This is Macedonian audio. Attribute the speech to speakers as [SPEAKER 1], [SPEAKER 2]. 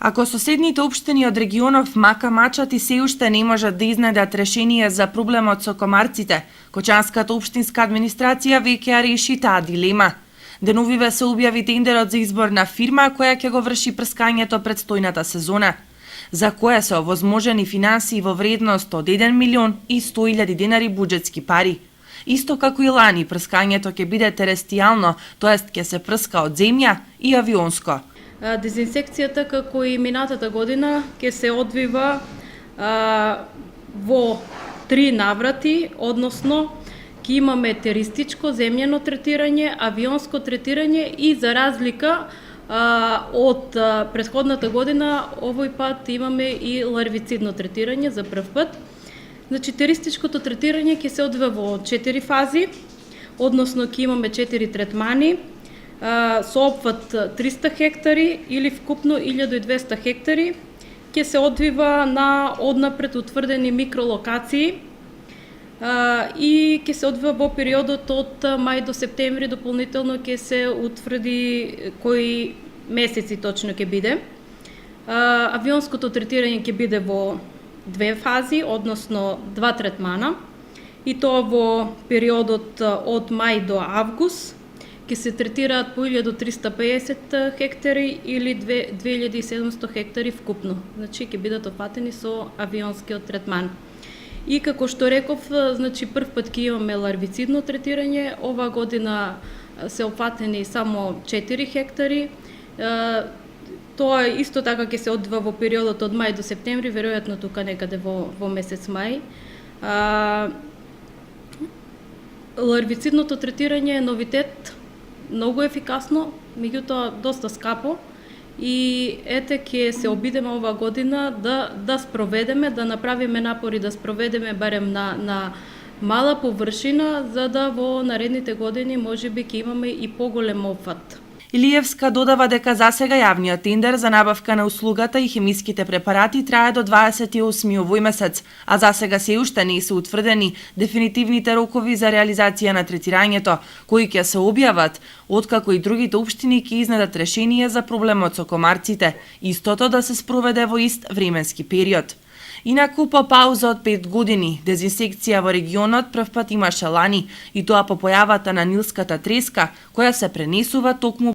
[SPEAKER 1] Ако соседните општини од регионов Мака Мачат и се уште не можат да изнедат решение за проблемот со комарците, Кочанската општинска администрација веќе ја реши таа дилема. Деновиве се објави тендерот за избор на фирма која ќе го врши прскањето предстојната сезона, за која се овозможени финансии во вредност од 1 милион и 100.000 денари буџетски пари. Исто како и лани, прскањето ќе биде терестијално, тоест ќе се прска од земја и авионско.
[SPEAKER 2] Дезинсекцијата, како и минатата година, ќе се одвива во 3 наврати, односно ќе имаме теристичко земјено третирање, авионско третирање и за разлика од претходната година, овој пат имаме и ларвицидно третирање за прв пат. Значи, теристичкото третирање ќе се одвива во 4 фази, односно ќе имаме 4 третмани, со опфат 300 хектари или вкупно 1200 хектари, ќе се одвива на однапред утврдени микролокации и ќе се одвива во периодот од мај до септември, дополнително ќе се утврди кои месеци точно ќе биде. Авионското третирање ќе биде во 2 фази, односно 2 третмана, и тоа во периодот од мај до август, ќе се третираат по 1350 хектари или 2700 хектари вкупно. Значи, ќе бидат опфатени со авионскиот третман. И како што реков, значи, прв пат ќе имаме ларвицидно третирање, ова година се опфатени само 4 хектари. Тоа исто така ќе се одвива во периодот од мај до септември, веројатно тука некаде во месец мај. Ларвицидното третирање е новитет, многу ефикасно, меѓутоа доста скапо, и ете ќе се обидеме ова година да спроведеме, да направиме напори да спроведеме барем на мала површина, за да во наредните години можеби ќе имаме и поголем опфат.
[SPEAKER 1] Илиевска додава дека засега јавниот тендер за набавка на услугата и хемиските препарати трае до 28 овој месец, а засега се уште не се утврдени дефинитивните рокови за реализација на третирањето, кои ќе се објават откако и другите општини ќе изнедат решение за проблемот со комарците, истото да се спроведе во ист временски период. Инаку, по пауза од 5 години, дезинсекција во регионот прв пат имаше лани, и тоа по појавата на нилската треска, која се пренесува токму